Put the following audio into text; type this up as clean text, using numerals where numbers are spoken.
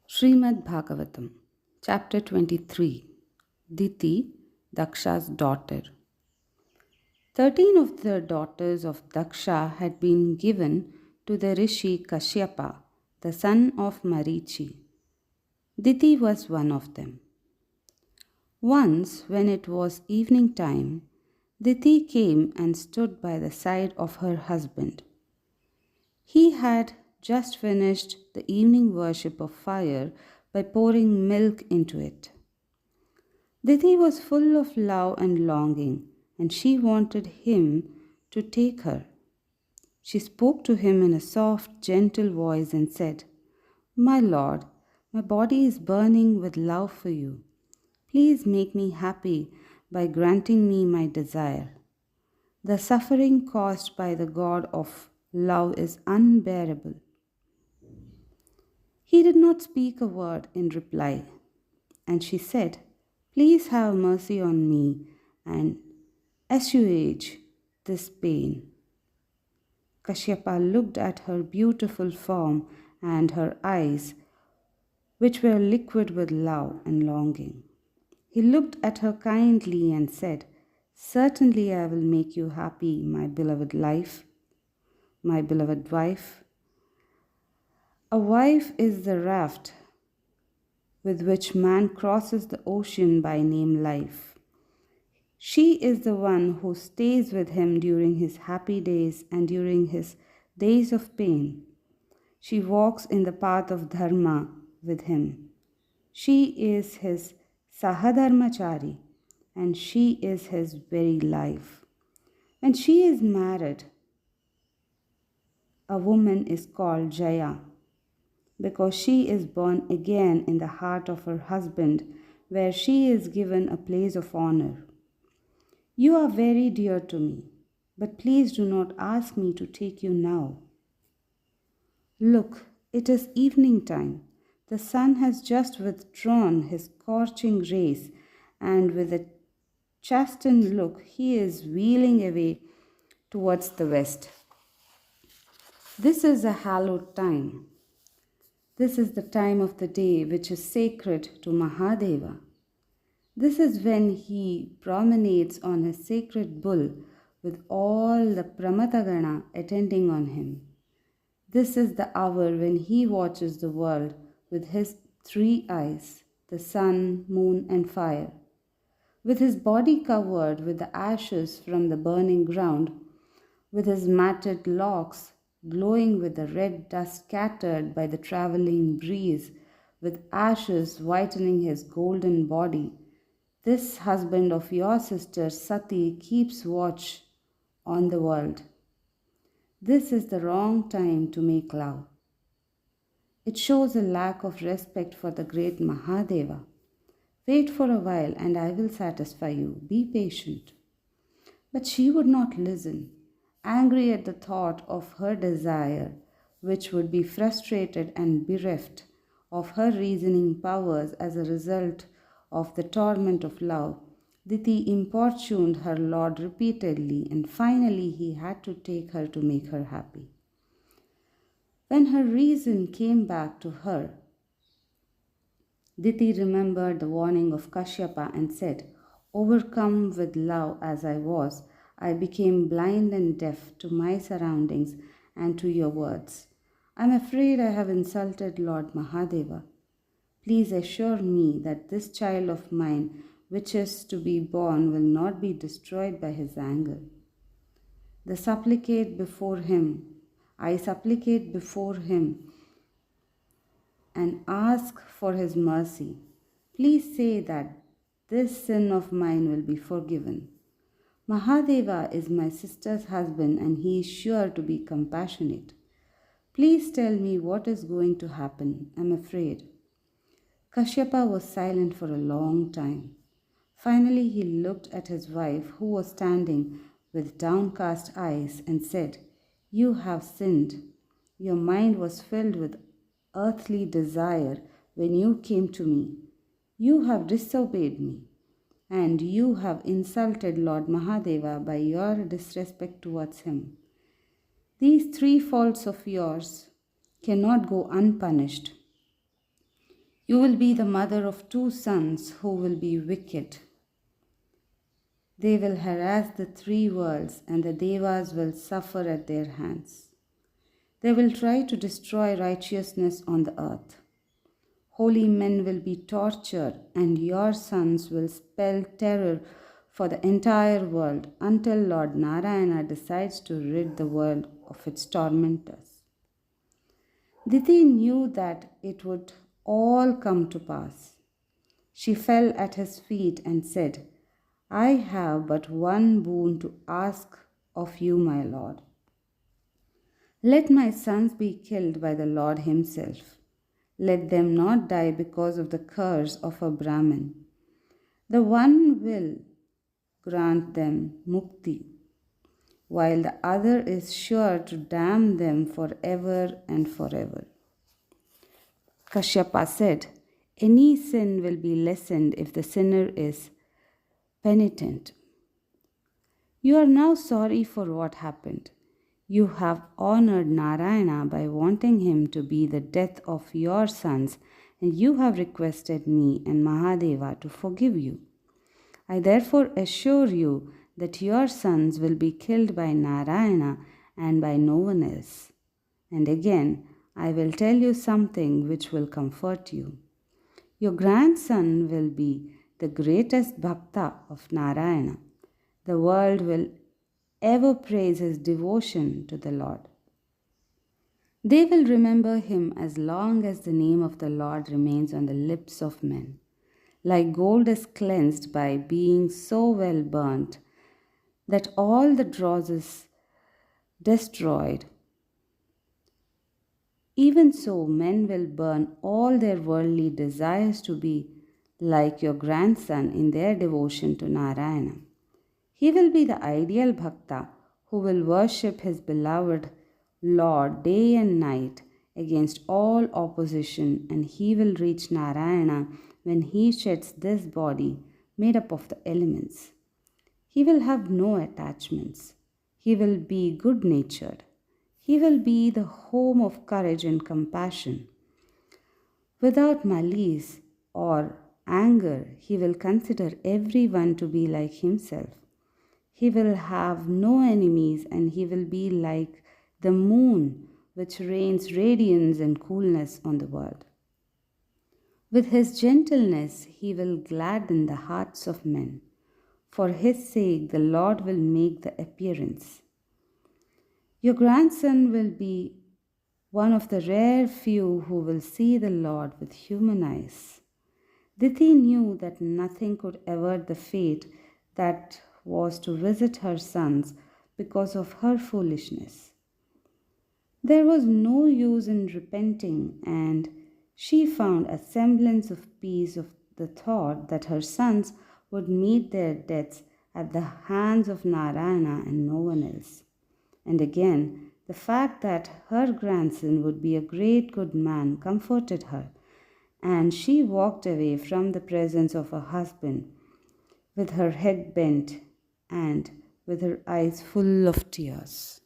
Srimad Bhagavatam, Chapter 23, Diti, Daksha's daughter. 13 of the daughters of Daksha had been given to the rishi Kashyapa, the son of Marichi. Diti was one of them. Once, when it was evening time, Diti came and stood by the side of her husband. He had just finished the evening worship of fire by pouring milk into it. Diti was full of love and longing, and she wanted him to take her. She spoke to him in a soft, gentle voice and said, "My lord, my body is burning with love for you. Please make me happy by granting me my desire. The suffering caused by the god of love is unbearable." He did not speak a word in reply, and she said, "Please have mercy on me and assuage this pain." Kashyapa looked at her beautiful form and her eyes, which were liquid with love and longing. He looked at her kindly and said, "Certainly I will make you happy, my beloved wife. A wife is the raft with which man crosses the ocean by name life. She is the one who stays with him during his happy days and during his days of pain. She walks in the path of dharma with him. She is his sahadharmachari, and she is his very life. When she is married, a woman is called Jaya, because she is born again in the heart of her husband, where she is given a place of honor. You are very dear to me, but please do not ask me to take you now. Look, it is evening time. The sun has just withdrawn his scorching rays, and with a chastened look, he is wheeling away towards the west. This is a hallowed time. This is the time of the day which is sacred to Mahadeva. This is when he promenades on his sacred bull with all the Pramatagana attending on him. This is the hour when he watches the world with his three eyes, the sun, moon, and fire. With his body covered with the ashes from the burning ground, with his matted locks glowing with the red dust scattered by the traveling breeze, with ashes whitening his golden body, this husband of your sister Sati keeps watch on the world. This is the wrong time to make love. It shows a lack of respect for the great Mahadeva. Wait for a while and I will satisfy you. Be patient. But she would not listen, angry at the thought of her desire, which would be frustrated and bereft of her reasoning powers as a result of the torment of love. Diti importuned her lord repeatedly, and finally he had to take her to make her happy. When her reason came back to her, Diti remembered the warning of Kashyapa and said, "Overcome with love as I was, I became blind and deaf to my surroundings and to your words. I am afraid I have insulted Lord Mahadeva. Please assure me that this child of mine, which is to be born, will not be destroyed by his anger. I supplicate before him and ask for his mercy. Please say that this sin of mine will be forgiven. Mahadeva is my sister's husband and he is sure to be compassionate. Please tell me what is going to happen. I am afraid." Kashyapa was silent for a long time. Finally, he looked at his wife, who was standing with downcast eyes, and said, "You have sinned. Your mind was filled with earthly desire when you came to me. You have disobeyed me, and you have insulted Lord Mahadeva by your disrespect towards him. These three faults of yours cannot go unpunished. You will be the mother of 2 sons who will be wicked. They will harass the 3 worlds, and the Devas will suffer at their hands. They will try to destroy righteousness on the earth. Holy men will be tortured, and your sons will spell terror for the entire world until Lord Narayana decides to rid the world of its tormentors. Diti knew that it would all come to pass. She fell at his feet and said, I have but one boon to ask of you, my Lord. Let my sons be killed by the Lord himself. Let them not die because of the curse of a Brahmin. The one will grant them mukti, while the other is sure to damn them forever and forever. Kashyapa said, any sin will be lessened if the sinner is penitent. You are now sorry for what happened. You have honored Narayana by wanting him to be the death of your sons, and you have requested me and Mahadeva to forgive you. I therefore assure you that your sons will be killed by Narayana and by no one else. And again, I will tell you something which will comfort you. Your grandson will be the greatest bhakta of Narayana. The world will ever praise his devotion to the Lord. They will remember him as long as the name of the Lord remains on the lips of men. Like gold is cleansed by being so well burnt that all the dross is destroyed, even so men will burn all their worldly desires to be like your grandson in their devotion to Narayana. He will be the ideal bhakta who will worship his beloved Lord day and night against all opposition, and he will reach Narayana when he sheds this body made up of the elements. He will have no attachments. He will be good-natured. He will be the home of courage and compassion. Without malice or anger, he will consider everyone to be like himself. He will have no enemies, and he will be like the moon which rains radiance and coolness on the world. With his gentleness, he will gladden the hearts of men. For his sake, the Lord will make the appearance. Your grandson will be one of the rare few who will see the Lord with human eyes. Diti knew that nothing could avert the fate that was to visit her sons because of her foolishness. There was no use in repenting, and she found a semblance of peace of the thought that her sons would meet their deaths at the hands of Narayana and no one else. And again, the fact that her grandson would be a great good man comforted her, and she walked away from the presence of her husband with her head bent and with her eyes full of tears.